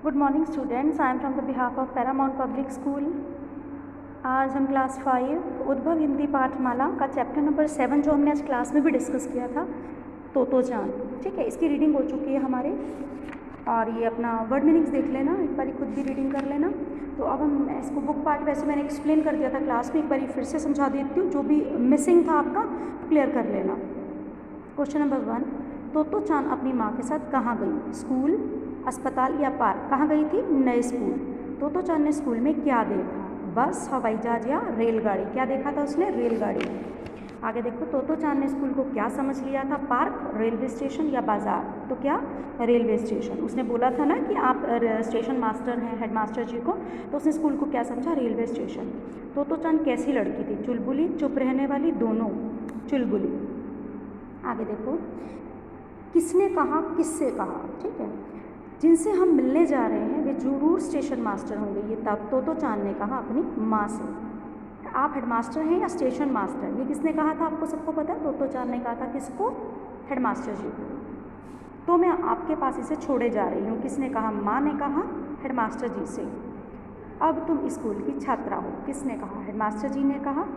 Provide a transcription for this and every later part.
Good morning students, I am from the behalf of Paramount public school. आज हम class 5 उद्भव हिंदी पाठमाला का chapter number 7 जो हमने आज क्लास में भी डिस्कस किया था, तोतो चान, ठीक है, इसकी रीडिंग हो चुकी है हमारी। और ये अपना वर्ड मीनिंग्स देख लेना, एक बारी खुद भी रीडिंग कर लेना। तो अब हम इसको बुक पार्ट वैसे मैंने एक्सप्लेन कर दिया था क्लास में, एक बारी फिर से समझा देती हूँ, जो भी मिसिंग था आपका क्लियर कर लेना। क्वेश्चन नंबर 1, तोतो चान अपनी माँ के साथ कहाँ गई? स्कूल, अस्पताल या पार्क? कहाँ गई थी? नए स्कूल। तोतो चान ने स्कूल में क्या देखा? बस, हवाई जहाज या रेलगाड़ी? क्या देखा था उसने? रेलगाड़ी। आगे देखो, तोतो चान ने स्कूल को क्या समझ लिया था? पार्क, रेलवे स्टेशन या बाजार? तो क्या? Railway station. उसने बोला था ना कि आप स्टेशन मास्टर हैं हेड मास्टर जी को, तो उसने स्कूल को क्या समझा? Railway station. तोतो चान कैसी लड़की थी? चुलबुली, चुप रहने वाली? दोनों। चुलबुली। आगे देखो, किसने कहा, किससे कहा? ठीक है, जिनसे हम मिलने जा रहे हैं वे जरूर स्टेशन मास्टर होंगे, ये तब तोतो चान ने कहा अपनी माँ से। आप हेडमास्टर हैं या स्टेशन मास्टर? ये किसने कहा था? आपको सबको पता है, तोतो चान ने कहा था किसको? हेडमास्टर जी को। तो मैं आपके पास इसे छोड़े जा रही हूँ। किसने कहा? माँ ने कहा हेडमास्टर जी से। अब तुम स्कूल की छात्रा हो। किसने कहा? हेडमास्टर जी ने कहा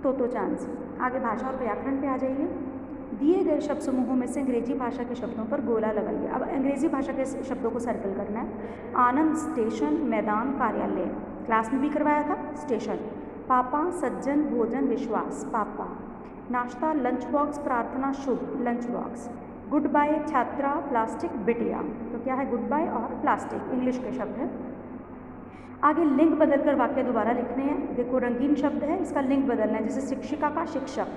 तोतो चान से। आगे भाषा और व्याकरण पे आ जाइए। दिए गए शब्द समूहों में से अंग्रेजी भाषा के शब्दों पर गोला लगाइए। अब अंग्रेजी भाषा के शब्दों को सर्कल करना है। आनंद, स्टेशन, मैदान, कार्यालय। क्लास में भी करवाया था। स्टेशन। पापा, सज्जन, भोजन, विश्वास। पापा। नाश्ता, लंच बॉक्स, प्रार्थना, शुभ, लंच बॉक्स। गुड बाय, छात्रा, प्लास्टिक, बिटिया। तो क्या है? गुड बाय और प्लास्टिक इंग्लिश के शब्द है। आगे लिंग बदलकर वाक्य दोबारा लिखने हैं। देखो, रंगीन शब्द है, इसका लिंग बदलना है। जैसे शिक्षिका का शिक्षक,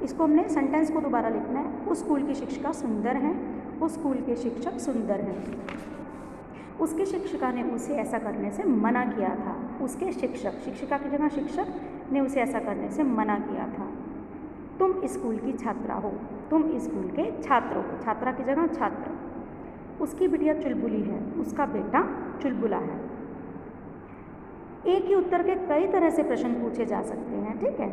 इसको हमने सेंटेंस को दोबारा लिखना है। उस स्कूल की शिक्षिका सुंदर है। उस स्कूल के शिक्षक सुंदर हैं। उसकी शिक्षिका ने उसे ऐसा करने से मना किया था। उसके शिक्षक, शिक्षिका की जगह शिक्षक ने उसे ऐसा करने से मना किया था। तुम स्कूल की छात्रा हो। तुम स्कूल के छात्र हो। छात्रा की जगह छात्र। उसकी बिटिया चुलबुली है। उसका बेटा चुलबुला है। एक ही उत्तर के कई तरह से प्रश्न पूछे जा सकते हैं, ठीक है,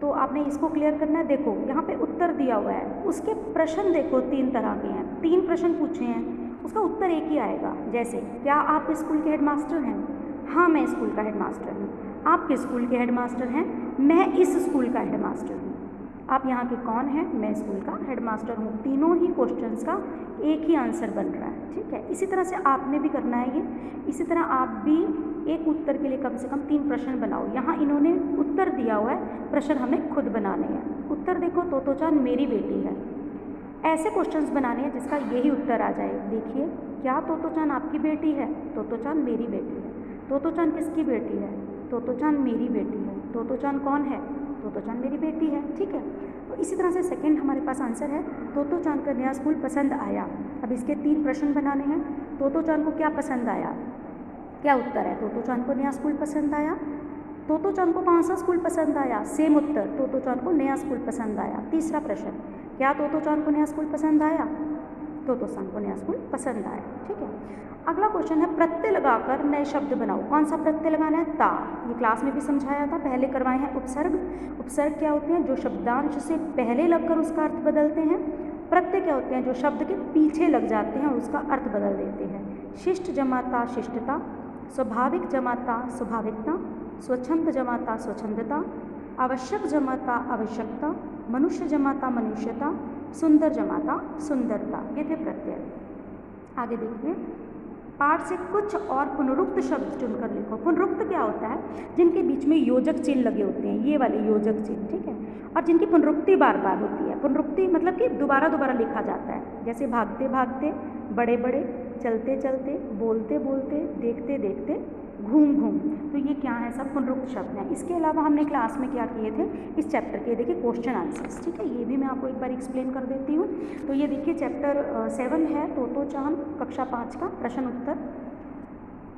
तो आपने इसको क्लियर करना है। देखो, यहाँ पे उत्तर दिया हुआ है, उसके प्रश्न देखो 3 तरह के हैं, 3 प्रश्न पूछे हैं, उसका उत्तर एक ही आएगा। जैसे, क्या आप स्कूल के हेडमास्टर हैं? हाँ, मैं स्कूल का हेडमास्टर हूँ। आप किस स्कूल के हेडमास्टर हैं? मैं इस स्कूल का हेडमास्टर हूँ। आप यहाँ के कौन हैं? मैं स्कूल का हेडमास्टर हूँ। तीनों ही क्वेश्चंस का एक ही आंसर बन रहा है, ठीक है। इसी तरह से आपने भी करना है ये। इसी तरह आप भी एक उत्तर के लिए कम से कम 3 प्रश्न बनाओ। यहाँ इन्होंने उत्तर दिया हुआ है, प्रश्न हमें खुद बनाने हैं। उत्तर देखो, तोतो चान मेरी बेटी है। ऐसे क्वेश्चंस बनाने हैं जिसका यही उत्तर आ जाए। देखिए, क्या तोतो चान आपकी बेटी है? तोतो चान मेरी बेटी है। तोतो चान किसकी बेटी है? तोतो चान मेरी बेटी है। तोतो चान कौन है? तोतो चान मेरी बेटी है, ठीक है। तो इसी तरह से सेकंड हमारे पास आंसर है, तोतो चान का नया स्कूल पसंद आया। अब इसके 3 प्रश्न बनाने हैं। तोतो चान को क्या पसंद आया? क्या उत्तर है? तोतो चान को नया स्कूल पसंद आया। तोतो चान को कौन सा स्कूल पसंद आया? सेम उत्तर, तोतो चान को नया स्कूल पसंद आया। तीसरा प्रश्न, क्या तोतो चान को नया स्कूल पसंद आया? तोतो चान को नया स्कूल पसंद आया, ठीक है। अगला क्वेश्चन है, प्रत्यय लगाकर नए शब्द बनाओ। कौन सा प्रत्यय लगाना है? ता। ये क्लास में भी समझाया था, पहले करवाए हैं। उपसर्ग, उपसर्ग क्या होते हैं? जो शब्दांश से पहले लगकर उसका अर्थ बदलते हैं। प्रत्यय क्या होते हैं? जो शब्द के पीछे लग जाते हैं और उसका अर्थ बदल देते हैं। शिष्ट जमाता शिष्टता, स्वाभाविक जमाता स्वाभाविकता, स्वच्छंद जमाता स्वच्छंदता, आवश्यक जमाता आवश्यकता, मनुष्य जमाता मनुष्यता, सुंदर जमाता सुंदरता। ये थे प्रत्यय। आगे देखिए, पाठ से कुछ और पुनरुक्त शब्द चुनकर लिखो। पुनरुक्त क्या होता है? जिनके बीच में योजक चिन्ह लगे होते हैं, ये वाले योजक चिन्ह, ठीक है, और जिनकी पुनरुक्ति बार बार होती है। पुनरुक्ति मतलब कि दोबारा दोबारा लिखा जाता है। जैसे भागते भागते, बड़े बड़े, चलते चलते, बोलते बोलते, देखते देखते, घूम घूम। तो ये क्या है? सब पुनरुक्त शब्द हैं। इसके अलावा हमने क्लास में क्या किए थे इस चैप्टर के? देखिए, क्वेश्चन आंसर्स, ठीक है, ये भी मैं आपको एक बार एक्सप्लेन कर देती हूँ। तो ये देखिए, चैप्टर 7 है, तोतो चान, कक्षा 5 का प्रश्न उत्तर।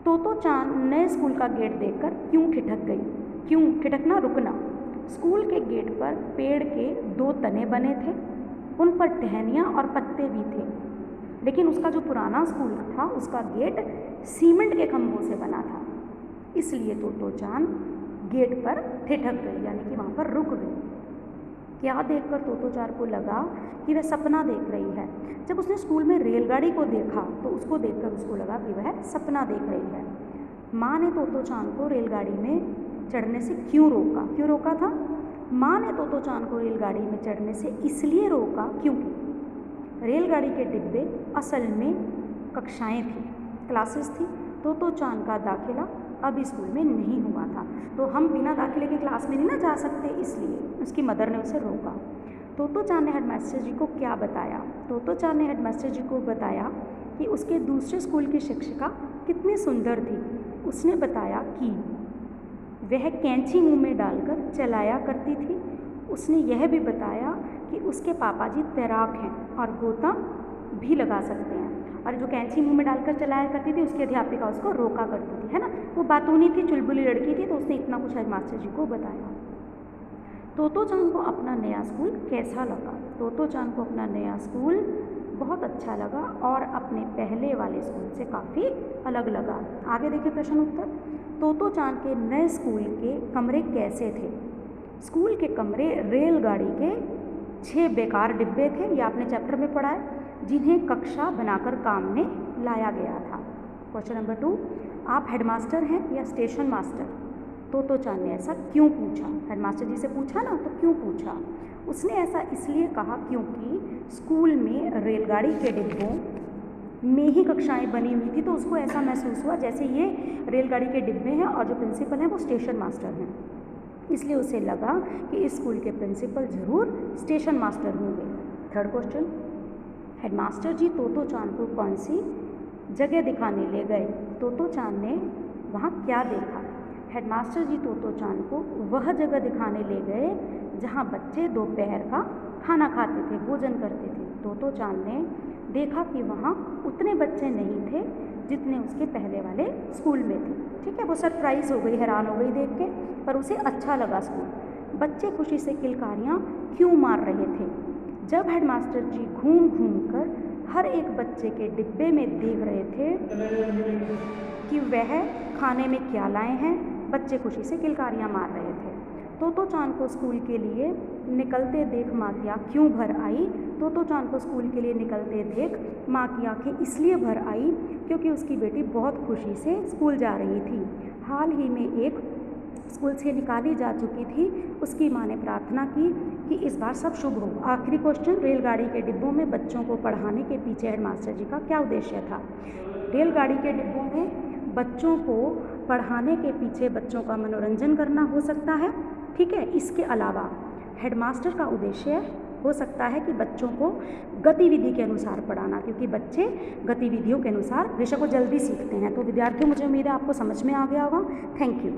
तोतो चान नए स्कूल का गेट देखकर क्यों ठिठक गई? क्यों ठिठकना? रुकना। स्कूल के गेट पर पेड़ के 2 तने बने थे, उन पर टहनियाँ और पत्ते भी थे, लेकिन उसका जो पुराना स्कूल था उसका गेट सीमेंट के खंभों से बना था। इसलिए तोतो चान गेट पर ठिठक गई, यानी कि वहाँ पर रुक गई। क्या देखकर तोतो चान को लगा कि वह सपना देख रही है। जब उसने स्कूल में रेलगाड़ी को देखा तो उसको देखकर उसको लगा कि वह सपना देख रही है। माँ ने तोतो चान को रेलगाड़ी में चढ़ने से क्यों रोका था? माँ ने तोतो चान को रेलगाड़ी में चढ़ने से इसलिए रोका क्योंकि रेलगाड़ी के डिब्बे असल में कक्षाएं थी, क्लासेस थी। तोतो चान का दाखिला अभी स्कूल में नहीं हुआ था, तो हम बिना दाखिले के क्लास में नहीं ना जा सकते, इसलिए उसकी मदर ने उसे रोका। तोतो चान ने हेडमास्टर जी को क्या बताया? तोतो चान ने हेडमास्टर जी को बताया कि उसके दूसरे स्कूल की शिक्षिका कितनी सुंदर थी। उसने बताया कि वह कैंची मुंह में डालकर चलाया करती थी। उसने यह भी बताया कि उसके पापा जी तैराक हैं और गोता भी लगा सकते हैं, और जो कैंची मुंह में डालकर चलाया करती थी उसकी अध्यापिका उसको रोका करती थी, है ना। वो बातूनी थी, चुलबुली लड़की थी, तो उसने इतना कुछ हेडमास्टर जी को बताया। तोतो चान को अपना नया स्कूल कैसा लगा? तोतो चान को अपना नया स्कूल बहुत अच्छा लगा और अपने पहले वाले स्कूल से काफ़ी अलग लगा। आगे देखिए प्रश्न उत्तर। तोतो चान के नए स्कूल के कमरे कैसे थे? स्कूल के कमरे रेलगाड़ी के 6 बेकार डिब्बे थे, ये आपने चैप्टर में पढ़ा है, जिन्हें कक्षा बनाकर काम में लाया गया था। क्वेश्चन नंबर 2, आप हेडमास्टर हैं या स्टेशन मास्टर? तोतो चान ने ऐसा क्यों पूछा? हेडमास्टर जी से पूछा ना, तो क्यों पूछा? उसने ऐसा इसलिए कहा क्योंकि स्कूल में रेलगाड़ी के डिब्बों में ही कक्षाएं बनी हुई थी, तो उसको ऐसा महसूस हुआ जैसे ये रेलगाड़ी के डिब्बे हैं और जो प्रिंसिपल हैं वो स्टेशन मास्टर हैं। इसलिए उसे लगा कि इस स्कूल के प्रिंसिपल ज़रूर स्टेशन मास्टर होंगे। थर्ड क्वेश्चन, हेडमास्टर जी तोतो चान को कौन सी जगह दिखाने ले गए? तोतो चान ने वहाँ क्या देखा? हेडमास्टर जी तोतो चान को वह जगह दिखाने ले गए जहाँ बच्चे दोपहर का खाना खाते थे, भोजन करते थे। तोतो चान ने देखा कि वहाँ उतने बच्चे नहीं थे जितने उसके पहले वाले स्कूल में थे। ठीक है, वो सरप्राइज़ हो गई, हैरान हो गई देख के, पर उसे अच्छा लगा स्कूल। बच्चे खुशी से किलकारियाँ क्यों मार रहे थे? जब हेडमास्टर जी घूम घूम कर हर एक बच्चे के डिब्बे में देख रहे थे कि वह खाने में क्या लाए हैं, बच्चे खुशी से किलकारियाँ मार रहे थे। तोतो चान को स्कूल के लिए निकलते देख माँ की आँख क्यों भर आई? तोतो चान को स्कूल के लिए निकलते देख माँ की आँखें इसलिए भर आई क्योंकि उसकी बेटी बहुत खुशी से स्कूल जा रही थी। हाल ही में एक स्कूल से निकाली जा चुकी थी। उसकी माँ ने प्रार्थना की कि इस बार सब शुभ हो। आखिरी क्वेश्चन, रेलगाड़ी के डिब्बों में बच्चों को पढ़ाने के पीछे हेडमास्टर जी का क्या उद्देश्य था? रेलगाड़ी के डिब्बों में बच्चों को पढ़ाने के पीछे बच्चों का मनोरंजन करना हो सकता है, ठीक है। इसके अलावा हेडमास्टर का उद्देश्य हो सकता है कि बच्चों को गतिविधि के अनुसार पढ़ाना, क्योंकि बच्चे गतिविधियों के अनुसार विषय को जल्दी सीखते हैं। तो विद्यार्थियों, मुझे उम्मीद है आपको समझ में आ गया होगा। Thank you.